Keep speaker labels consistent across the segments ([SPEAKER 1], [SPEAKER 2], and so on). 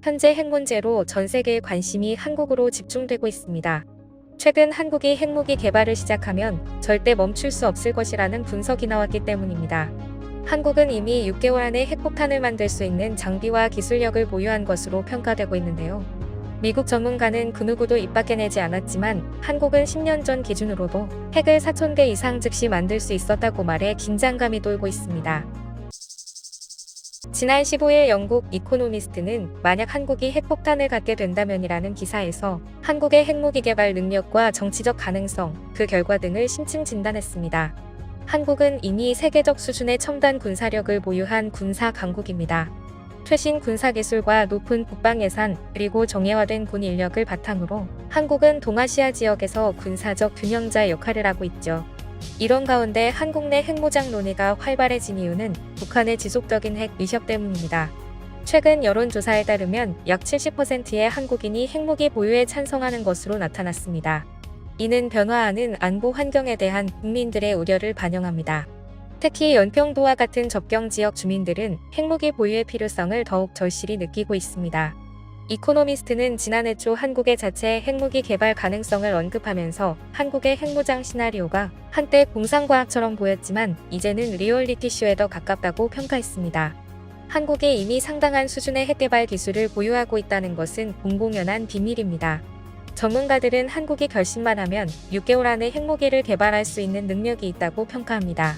[SPEAKER 1] 현재 핵 문제로 전 세계의 관심이 한국으로 집중되고 있습니다. 최근 한국이 핵무기 개발을 시작하면 절대 멈출 수 없을 것이라는 분석이 나왔기 때문입니다. 한국은 이미 6개월 안에 핵폭탄을 만들 수 있는 장비와 기술력을 보유한 것으로 평가되고 있는데요. 미국 전문가는 그 누구도 입 밖에 내지 않았지만 한국은 10년 전 기준으로도 핵을 4,000개 이상 즉시 만들 수 있었다고 말해 긴장감이 돌고 있습니다. 지난 15일 영국 이코노미스트는 만약 한국이 핵폭탄을 갖게 된다면이라는 기사에서 한국의 핵무기 개발 능력과 정치적 가능성, 그 결과 등을 심층 진단했습니다. 한국은 이미 세계적 수준의 첨단 군사력을 보유한 군사 강국입니다. 최신 군사기술과 높은 국방 예산, 그리고 정예화된 군 인력을 바탕으로 한국은 동아시아 지역에서 군사적 균형자 역할을 하고 있죠. 이런 가운데 한국 내 핵무장 논의가 활발해진 이유는 북한의 지속적인 핵 위협 때문입니다. 최근 여론조사에 따르면 약 70%의 한국인이 핵무기 보유에 찬성하는 것으로 나타났습니다. 이는 변화하는 안보 환경에 대한 국민들의 우려를 반영합니다. 특히 연평도와 같은 접경 지역 주민들은 핵무기 보유의 필요성을 더욱 절실히 느끼고 있습니다. 이코노미스트는 지난해 초 한국의 자체 핵무기 개발 가능성을 언급하면서 한국의 핵무장 시나리오가 한때 공상과학처럼 보였지만 이제는 리얼리티쇼에 더 가깝다고 평가했습니다. 한국이 이미 상당한 수준의 핵개발 기술을 보유하고 있다는 것은 공공연한 비밀입니다. 전문가들은 한국이 결심만 하면 6개월 안에 핵무기를 개발할 수 있는 능력이 있다고 평가합니다.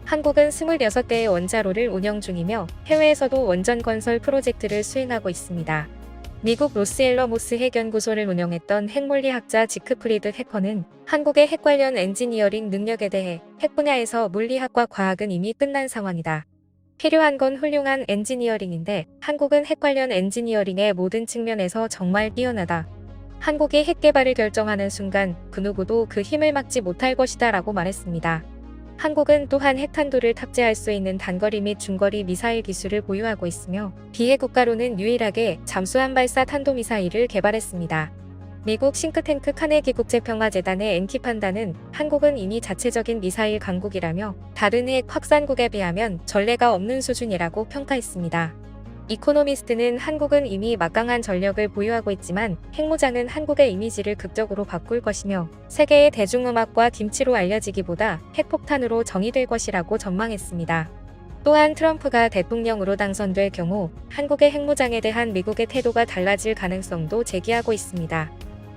[SPEAKER 1] 한국은 26개의 원자로를 운영 중이며 해외에서도 원전 건설 프로젝트를 수행하고 있습니다. 미국 로스앨러모스 핵연구소를 운영했던 핵물리학자 지크프리드 해커는 한국의 핵 관련 엔지니어링 능력에 대해 핵 분야에서 물리학과 과학은 이미 끝난 상황이다. 필요한 건 훌륭한 엔지니어링인데 한국은 핵 관련 엔지니어링의 모든 측면에서 정말 뛰어나다. 한국이 핵 개발을 결정하는 순간 그 누구도 그 힘을 막지 못할 것이다 라고 말했습니다. 한국은 또한 핵탄두를 탑재할 수 있는 단거리 및 중거리 미사일 기술을 보유하고 있으며 비핵 국가로는 유일하게 잠수함 발사 탄도미사일을 개발했습니다. 미국 싱크탱크 카네기 국제평화재단의 엔키 판단은 한국은 이미 자체적인 미사일 강국이라며 다른 핵 확산국에 비하면 전례가 없는 수준이라고 평가했습니다. 이코노미스트는 한국은 이미 막강한 전력을 보유하고 있지만 핵무장은 한국의 이미지를 극적으로 바꿀 것이며 세계의 대중음악과 김치로 알려지기보다 핵폭탄으로 정의될 것이라고 전망했습니다. 또한 트럼프가 대통령으로 당선될 경우 한국의 핵무장에 대한 미국의 태도가 달라질 가능성도 제기하고 있습니다.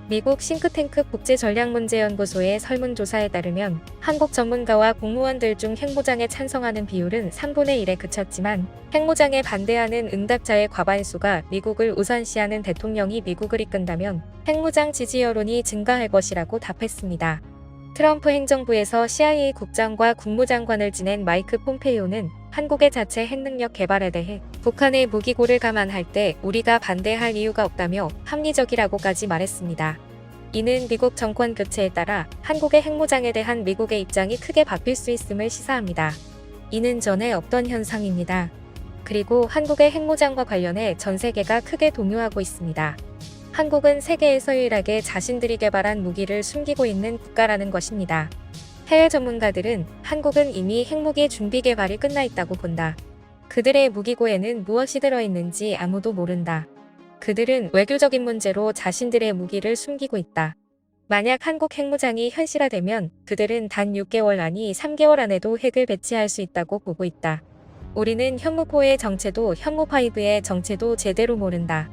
[SPEAKER 1] 미국 싱크탱크 국제전략문제연구소의 설문조사에 따르면 한국 전문가와 공무원들 중 핵무장에 찬성하는 비율은 3분의 1에 그쳤지만 핵무장에 반대하는 응답자의 과반수가 미국을 우선시하는 대통령이 미국을 이끈다면 핵무장 지지 여론이 증가할 것이라고 답했습니다. 트럼프 행정부에서 CIA 국장과 국무장관을 지낸 마이크 폼페이오는 한국의 자체 핵능력 개발에 대해 북한의 무기고를 감안할 때 우리가 반대할 이유가 없다며 합리적이라고까지 말했습니다. 이는 미국 정권 교체에 따라 한국의 핵무장에 대한 미국의 입장이 크게 바뀔 수 있음을 시사합니다. 이는 전에 없던 현상입니다. 그리고 한국의 핵무장과 관련해 전 세계가 크게 동요하고 있습니다. 한국은 세계에서 유일하게 자신들이 개발한 무기를 숨기고 있는 국가라는 것입니다. 해외 전문가들은 한국은 이미 핵무기 준비 개발이 끝나 있다고 본다. 그들의 무기고에는 무엇이 들어있는지 아무도 모른다. 그들은 외교적인 문제로 자신들의 무기를 숨기고 있다. 만약 한국 핵무장이 현실화되면 그들은 단 6개월 아니 3개월 안에도 핵을 배치할 수 있다고 보고 있다. 우리는 현무4의 정체도 현무5의 정체도 제대로 모른다.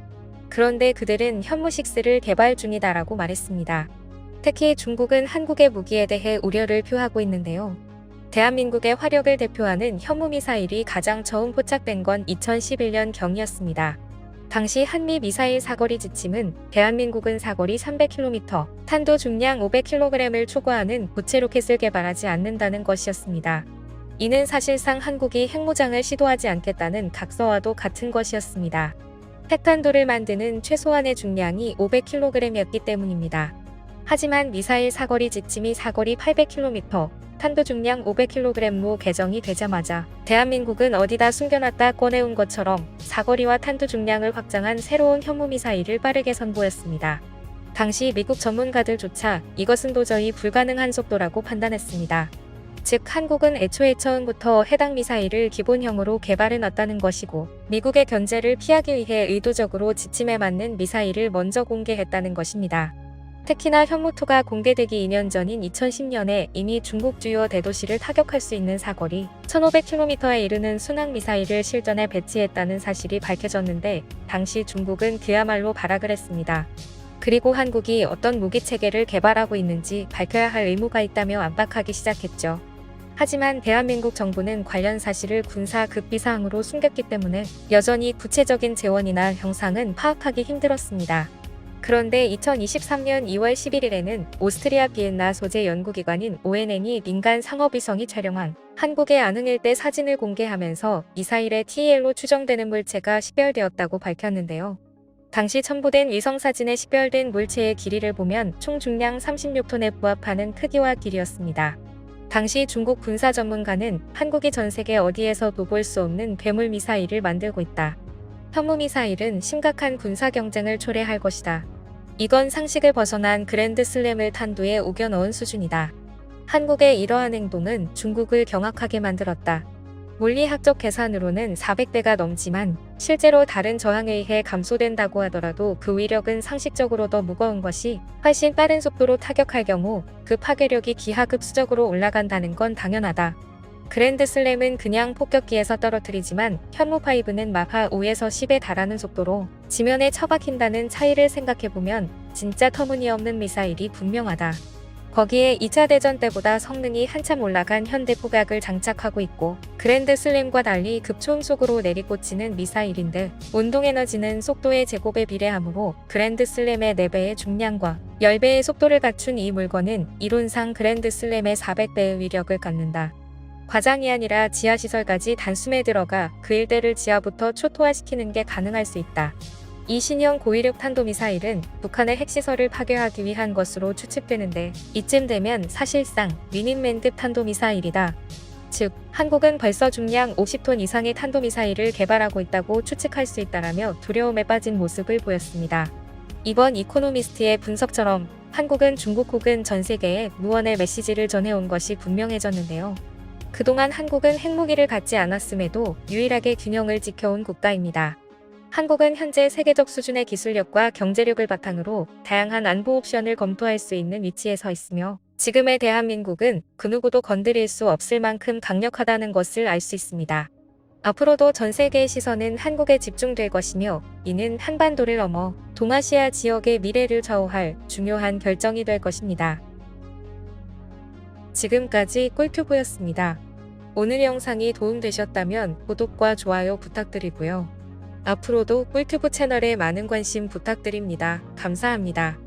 [SPEAKER 1] 그런데 그들은 현무6를 개발 중이다라고 말했습니다. 특히 중국은 한국의 무기에 대해 우려를 표하고 있는데요. 대한민국의 화력을 대표하는 현무미사일이 가장 처음 포착된 건 2011년 경이었습니다. 당시 한미 미사일 사거리 지침은 대한민국은 사거리 300km, 탄도 중량 500kg을 초과하는 고체 로켓을 개발하지 않는다는 것이었습니다. 이는 사실상 한국이 핵무장을 시도하지 않겠다는 각서와도 같은 것이었습니다. 핵탄두를 만드는 최소한의 중량이 500kg이었기 때문입니다. 하지만 미사일 사거리 지침이 사거리 800km, 탄도 중량 500kg로 개정이 되자마자 대한민국은 어디다 숨겨놨다 꺼내온 것처럼 사거리와 탄도 중량을 확장한 새로운 현무미사일을 빠르게 선보였습니다. 당시 미국 전문가들조차 이것은 도저히 불가능한 속도라고 판단했습니다. 즉 한국은 애초에 처음부터 해당 미사일을 기본형으로 개발해 놨다는 것이고 미국의 견제를 피하기 위해 의도적으로 지침에 맞는 미사일을 먼저 공개했다는 것입니다. 특히나 현무2가 공개되기 2년 전인 2010년에 이미 중국 주요 대도시를 타격할 수 있는 사거리 1500km에 이르는 순항미사일을 실전에 배치했다는 사실이 밝혀졌는데 당시 중국은 그야말로 발악을 했습니다. 그리고 한국이 어떤 무기체계를 개발하고 있는지 밝혀야 할 의무가 있다며 압박하기 시작했죠. 하지만 대한민국 정부는 관련 사실을 군사 급비사항으로 숨겼기 때문에 여전히 구체적인 재원이나 형상은 파악하기 힘들었습니다. 그런데 2023년 2월 11일에는 오스트리아 비엔나 소재 연구기관인 ONN이 민간 상업위성이 촬영한 한국의 안흥일대 사진을 공개하면서 미사일의 TEL로 추정되는 물체가 식별되었다고 밝혔는데요. 당시 첨부된 위성사진에 식별된 물체의 길이를 보면 총 중량 36톤에 부합하는 크기와 길이였습니다. 당시 중국 군사 전문가는 한국이 전 세계 어디에서도 볼 수 없는 괴물 미사일을 만들고 있다. 현무 미사일은 심각한 군사 경쟁을 초래할 것이다. 이건 상식을 벗어난 그랜드 슬램을 탄두에 우겨 넣은 수준이다. 한국의 이러한 행동은 중국을 경악하게 만들었다. 물리학적 계산으로는 400배가 넘지만 실제로 다른 저항에 의해 감소된다고 하더라도 그 위력은 상식적으로 더 무거운 것이 훨씬 빠른 속도로 타격할 경우 그 파괴력이 기하급수적으로 올라간다는 건 당연하다. 그랜드 슬램은 그냥 폭격기에서 떨어뜨리지만 현무5는 마하 5에서 10에 달하는 속도로 지면에 처박힌다는 차이를 생각해보면 진짜 터무니없는 미사일이 분명하다. 거기에 2차 대전 때보다 성능이 한참 올라간 현대 포각을 장착하고 있고 그랜드 슬램과 달리 급초음속으로 내리꽂히는 미사일인데 운동에너지는 속도의 제곱에 비례하므로 그랜드 슬램의 4배의 중량과 10배의 속도를 갖춘 이 물건은 이론상 그랜드 슬램의 400배의 위력을 갖는다. 과장이 아니라 지하시설까지 단숨에 들어가 그 일대를 지하부터 초토화시키는 게 가능할 수 있다. 이 신형 고위력 탄도미사일은 북한의 핵시설을 파괴하기 위한 것으로 추측되는데 이쯤 되면 사실상 미닌맨급 탄도미사일이다. 즉, 한국은 벌써 중량 50톤 이상의 탄도미사일을 개발하고 있다고 추측할 수 있다라며 두려움에 빠진 모습을 보였습니다. 이번 이코노미스트의 분석처럼 한국은 중국 혹은 전 세계에 무언의 메시지를 전해온 것이 분명해졌는데요. 그동안 한국은 핵무기를 갖지 않았음에도 유일하게 균형을 지켜온 국가입니다. 한국은 현재 세계적 수준의 기술력과 경제력을 바탕으로 다양한 안보 옵션을 검토할 수 있는 위치에 서 있으며 지금의 대한민국은 그 누구도 건드릴 수 없을 만큼 강력하다는 것을 알 수 있습니다. 앞으로도 전 세계의 시선은 한국에 집중될 것이며 이는 한반도를 넘어 동아시아 지역의 미래를 좌우할 중요한 결정이 될 것입니다. 지금까지 꿀튜브였습니다. 오늘 영상이 도움되셨다면 구독과 좋아요 부탁드리고요. 앞으로도 꿀튜브 채널에 많은 관심 부탁드립니다. 감사합니다.